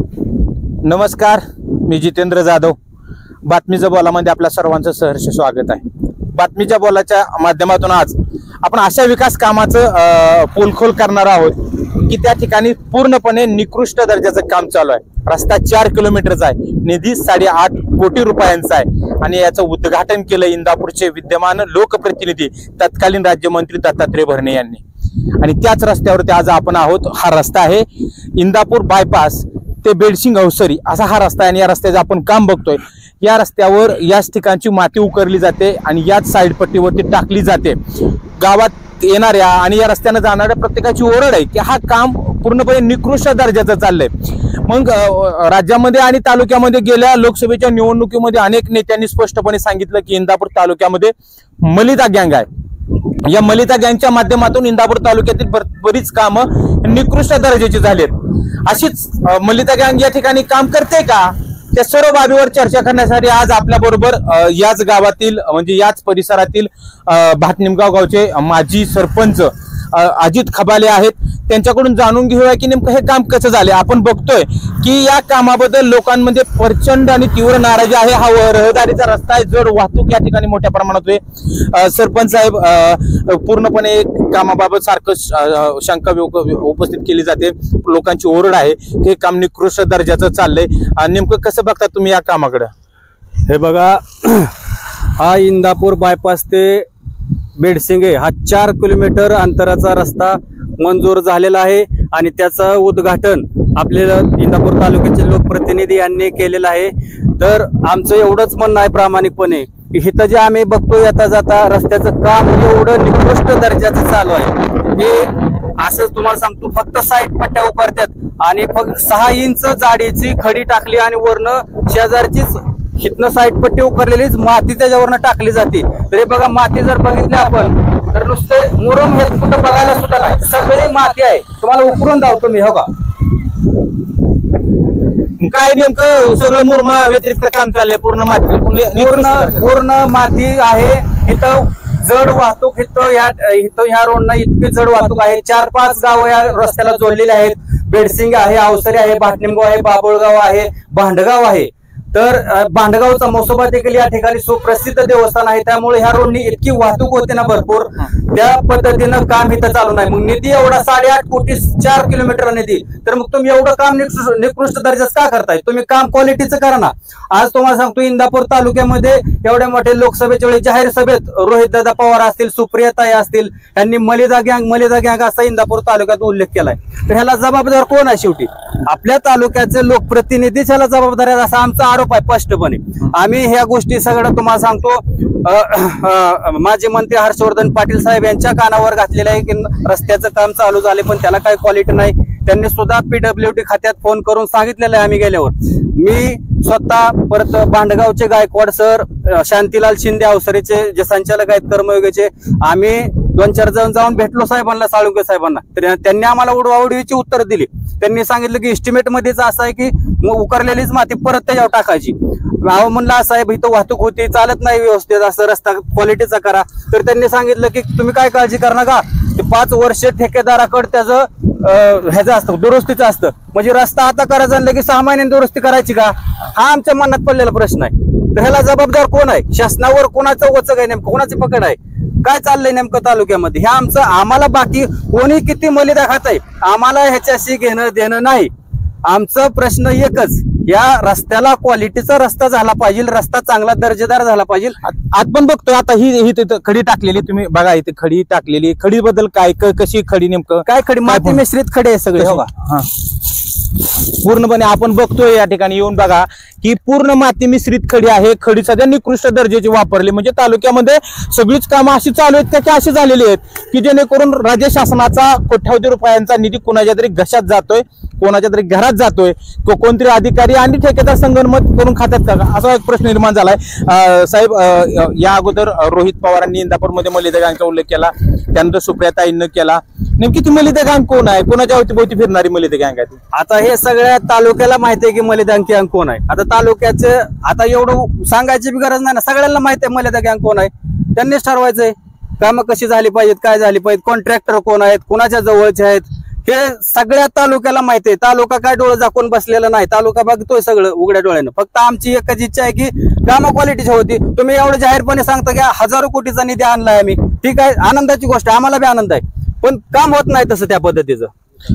नमस्कार, मी जितेंद्र जाधव. बातमीच्या बोलामध्ये आपल्या सर्वांचं सहर्ष स्वागत आहे. बातमीच्या बोलाच्या माध्यमातून आज आपण अशा विकास कामाचं पोलखोल करणार आहोत की त्या ठिकाणी पूर्णपणे निकृष्ट दर्जाचं काम चालू आहे. रस्ता 4 किलोमीटरचा आहे, निधी 8.5 कोटी रुपयांचा आहे आणि याचं उद्घाटन केलं इंदापूरचे विद्यमान लोकप्रतिनिधी तत्कालीन राज्यमंत्री दत्तात्रय भरणे यांनी. आणि त्याच रस्त्यावरती आज आपण आहोत. हा रस्ता आहे इंदापूर बायपास ते बेडसिंग अवसरी असा हा रस्ता आहे आणि या रस्त्याचं आपण काम बघतोय. या रस्त्यावर याच ठिकाणची माती उकरली जाते आणि याच साईड पट्टीवरती टाकली जाते. गावात येणाऱ्या आणि या रस्त्याने जाणाऱ्या प्रत्येकाची ओरड आहे की हा काम पूर्णपणे निकृष्ट दर्जाचं चाललंय. मग राज्यामध्ये आणि तालुक्यामध्ये गेल्या लोकसभेच्या निवडणुकीमध्ये अनेक नेत्यांनी स्पष्टपणे सांगितलं की इंदापूर तालुक्यामध्ये मलिदा गँग आहे. या मलिदा गँगच्या माध्यमातून इंदापूर तालुक्यातील बरीच कामं निकृष्ट दर्जाची झालीत. अशीच मलिदा गँग या ठिकाणी काम करते का, त्या सर्व बाबीवर चर्चा करण्यासाठी आज आपल्या बरोबर याच गावातील म्हणजे याच परिसरातील भाटनिमगाव गावचे माजी सरपंच अजित खबाले आहेत. त्यांच्याकडून जाणून घेऊया की नेमकं हे काम कसं झाले. आपण बघतोय की या कामाबद्दल लोकांमध्ये प्रचंड आणि तीव्र नाराजी आहे. हा रहदारीचा रस्ता आहे, जड वाहतूक या ठिकाणी मोठ्या प्रमाणात होते. सरपंच साहेब, पूर्णपणे कामाबाबत सारखं शंका उपस्थित केली जाते. लोकांची ओरड आहे की हे काम निकृष्ट दर्जाचं चाललंय. नेमकं कसं बघता तुम्ही या कामाकडे? हे बघा, हा इंदापूर बायपास ते बेडसिंगे हा 4 किलोमीटर अंतराचा रस्ता मंजूर झालेला आहे आणि त्याचं उद्घाटन आपल्याला इंदापूर तालुक्याचे लोकप्रतिनिधी यांनी केलेलं आहे. तर आमचं एवढंच म्हणणं आहे प्रामाणिकपणे की इथं जे आम्ही बघतो येता जाता रस्त्याचं काम एवढं निकृष्ट दर्जाचं चालू आहे की असं तुम्हाला सांगतो, फक्त साईड पट्ट्या उभारतात आणि फक्त 6 इंच जाडीची खडी टाकली आणि वरनं शेजारचीच हितनं साईड पट्टी उकरलेलीच माती त्याच्यावरनं टाकली जाते. तरी बघा, माती जर बघितली आपण तर नुसते मुरम हे कुठं बघायला सुद्धा नाही, सगळी माती आहे. तुम्हाला उकरून दावतो मी. हो का, काय नेमकं सगळं मुरमा व्यतिरिक्त काम चाललंय? पूर्ण माती पूर्ण माती आहे. इथं जड वाहतूक इथं ह्या रोडनं इतकी जड वाहतूक आहे. 4-5 गाव या रस्त्याला जोडलेले आहेत. बेडसिंग आहे, अवसरी आहे, भाटनिमगाव आहे, बाबुळगाव आहे, भांडगाव आहे. तर भांडगावचा म्हसोबा देखील या ठिकाणी सुप्रसिद्ध देवस्थान आहे. त्यामुळे ह्या रोडनी इतकी वाहतूक होते ना भरपूर, त्या पद्धतीनं काम इथं चालू नाही. मग निधी एवढा 8.5 कोटी 4 किलोमीटर निधी, तर मग तुम्ही एवढं काम निकृष्ट दर्जाचं का करताय? तुम्ही काम क्वालिटीचं करा ना. आज तुम्हाला सांगतो, इंदापूर तालुक्यामध्ये एवढ्या मोठे लोकसभेच्या वेळी जाहीर सभेत रोहितदादा पवार असतील, सुप्रियाताई असतील, यांनी मलिदा गँग असा इंदापूर तालुक्यात उल्लेख केलाय. तर ह्याला जबाबदार कोण आहे? शेवटी आपल्या तालुक्याचे लोकप्रतिनिधीच ह्याला जबाबदार आहे असा आमचा आरोप आहे स्पष्टपणे. आम्ही ह्या गोष्टी सगळं तुम्हाला सांगतो, माजी मंत्री हर्षवर्धन पाटील साहेब यांच्या कानावर घातलेलं आहे की रस्त्याचं काम चालू झाले पण त्याला काही क्वालिटी नाही. त्यांनी सुद्धा PWD खात्यात फोन करून सांगितलेलं आहे आम्ही गेल्यावर. मी स्वतः परत भांडगावचे गायकवाड सर, शांतीलाल शिंदे अवसरीचे जे संचालक आहेत कर्मयोगीचे, आम्ही 2-4 जण जाऊन भेटलो साहेबांना, साळुंके साहेबांना. तर त्यांनी आम्हाला उडवाउडवीची उत्तर दिली. त्यांनी सांगितलं की एस्टिमेट मध्येच असं आहे की उकरलेलीच माती परत त्याच्यावर टाकायची. अहो म्हणला, साहेब इथं वाहतूक होती, चालत नाही व्यवस्थित, असं रस्ता क्वालिटीचा करा. तर त्यांनी सांगितलं की तुम्ही काय काळजी करा नका, ते 5 वर्ष ठेकेदाराकडे त्याचं ह्याचं असतं, दुरुस्तीचं असतं. म्हणजे रस्ता आता करायचं आणलं की 6 महिन्यांनी दुरुस्ती करायची का? हा आमच्या मनात पडलेला प्रश्न आहे. तर ह्याला जबाबदार कोण आहे? शासनावर कोणाचं वचक आहे? नेमकं कोणाची पकड आहे? काय चाललंय नेमकं तालुक्यामध्ये? हे आमचं, आम्हाला बाकी कोणी किती मलिदा खात आहे, आम्हाला ह्याच्याशी घेणं देणं नाही. आमचा प्रश्न एकच, या रस्त्याला क्वालिटीचा रस्ता झाला पाहिजे, रस्ता चांगला दर्जेदार झाला पाहिजे. आपण बघतोय आता ही खडी टाकलेली, तुम्ही बघा इथे खडी टाकलेली. खडी बद्दल काय, कशी खडी, नेमकं काय खडी? माती मिश्रित खडी आहे सगळे. हो का, पूर्णपणे आपण बघतोय या ठिकाणी येऊन बघा की पूर्ण माती मिश्रित खडी आहे. खडी सध्या निकृष्ट दर्जाची वापरली. म्हणजे तालुक्यामध्ये सगळीच कामं अशी चालू आहेत त्याची अशी झालेली आहेत की जेणेकरून राज्य शासनाचा कोट्यावधी रुपयांचा निधी कुणाच्या तरी घशात जातोय, कोणाच्या तरी घरात जातोय, कोणतरी अधिकारी आणि ठेकेदार संगनमत करून खात्यात का, असा एक प्रश्न निर्माण झालाय. साहेब, या अगोदर रोहित पवारांनी इंदापूरमध्ये मलिदा गँगचा उल्लेख केला, त्यानंतर सुप्रियाताईंनी केला. नेमकी ती मलिदा गँग कोण आहे? कोणाच्या अवतीभोवती फिरणारी मलिदा गँग आहे? आता हे सगळ्या तालुक्याला माहिती आहे की मलिदा गँग कोण आहे. आता तालुक्याचे आता एवढं सांगायची गरज नाही ना, सगळ्यांना माहिती आहे मलिदा गँग कोण आहे. त्यांनीच ठरवायचंय कामं कशी झाली पाहिजेत, काय झाली पाहिजेत, कॉन्ट्रॅक्टर कोण आहेत, कोणाच्या जवळचे आहेत, हे सगळ्या तालुक्याला माहिती आहे. तालुका काय डोळं झाकून बसलेला नाही, तालुका बघतोय सगळं उघड्या डोळ्यानं. फक्त आमची एकच इच्छा आहे की कामं क्वालिटीची होती. तुम्ही एवढं जाहीरपणे सांगता की हजारो कोटीचा निधी आणलाय आम्ही, ठीक आहे, आनंदाची गोष्ट, आम्हाला बी आनंद आहे, पण काम होत नाही तसं त्या पद्धतीचं.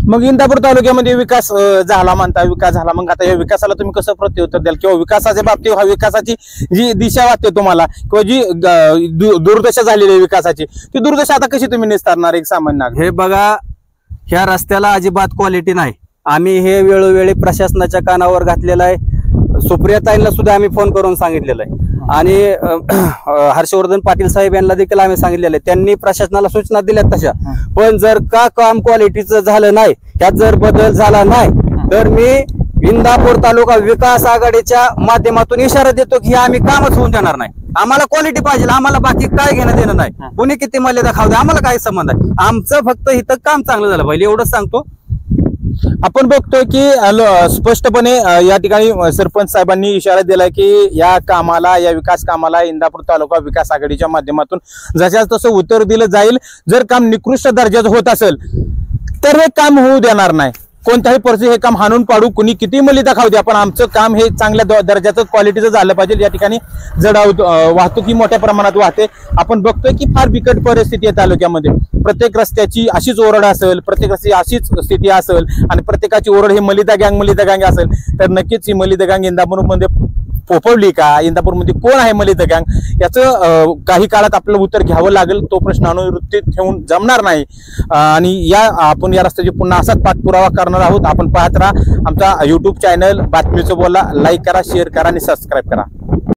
मग इंदापूर तालुक्यामध्ये विकास झाला म्हणता, विकास झाला, मग आता या विकासाला तुम्ही कसं प्रत्युत्तर द्याल, किंवा विकासाच्या बाबतीत विकासाची जी दिशा वाटते तुम्हाला, किंवा जी दुर्दशा झालेली आहे विकासाची, ती दुर्दशा आता कशी तुम्ही निस्तारणार एक सामान्य नागरिक? हे बघा, ह्या रस्त्याला अजिबात क्वालिटी नाही. आम्ही हे वेळोवेळी प्रशासनाच्या कानावर घातलेलं आहे. सुप्रियाताईंना सुद्धा आम्ही फोन करून सांगितलेलं आहे, आणि हर्षवर्धन पाटील साहेब यांना देखील आम्ही सांगितलेलं आहे. त्यांनी प्रशासनाला सूचना दिल्यात तशा. पण जर का काम क्वालिटीचं झालं नाही, ह्यात जर बदल झाला नाही, तर मी इंदापूर तालुका विकास आघाडीच्या माध्यमातून इशारा देतो की आम्ही कामच होऊन देणार नाही. आम्हाला क्वालिटी पाहिजे, आम्हाला बाकी काय घेणं देणं नाही. कुणी किती मर्यादा खाऊ दे, आम्हाला काय संबंध आहे. आमचं फक्त इथं काम चांगलं झालं पाहिजे, एवढंच सांगतो. आपण बघतोय की स्पष्टपणे या ठिकाणी सरपंच साहेबांनी इशारा दिलाय की या कामाला, या विकास कामाला इंदापूर तालुका विकास आघाडीच्या माध्यमातून जशाच तसं उत्तर दिलं जाईल. जर काम निकृष्ट दर्जाचं होत असेल तर हे काम होऊ देणार नाही. कोणत्याही परिस्थितीत हे काम हाणून पाडू, कुणी किती मलिदा खाऊ द्या, पण आमचं काम हे चांगल्या दर्जाचं क्वालिटीचं झालं पाहिजे. या ठिकाणी जड वाहतूक ही मोठ्या प्रमाणात वाहते. आपण बघतोय की फार बिकट परिस्थिती आहे तालुक्यामध्ये. प्रत्येक रस्त्याची अशीच ओरड असेल, प्रत्येक रस्त्याची अशीच स्थिती असेल, आणि प्रत्येकाची ओरड ही मलिदा गँग असेल, तर नक्कीच ही मलिदा गँग इंदापूरमध्ये पोपवली का, इंदापूरमध्ये कोण आहे मलिदा गँग, याचं काही काळात आपल्याला उत्तर घ्यावं लागेल. तो प्रश्न अनुवृत्तीत ठेवून जमणार नाही, आणि आपण या रस्त्याची पुन्हा असाच पाठपुरावा करणार आहोत. आपण पाहत राहा आमचा YouTube चॅनल बातमीचं बोला. लाईक करा, शेअर करा आणि सबस्क्राईब करा.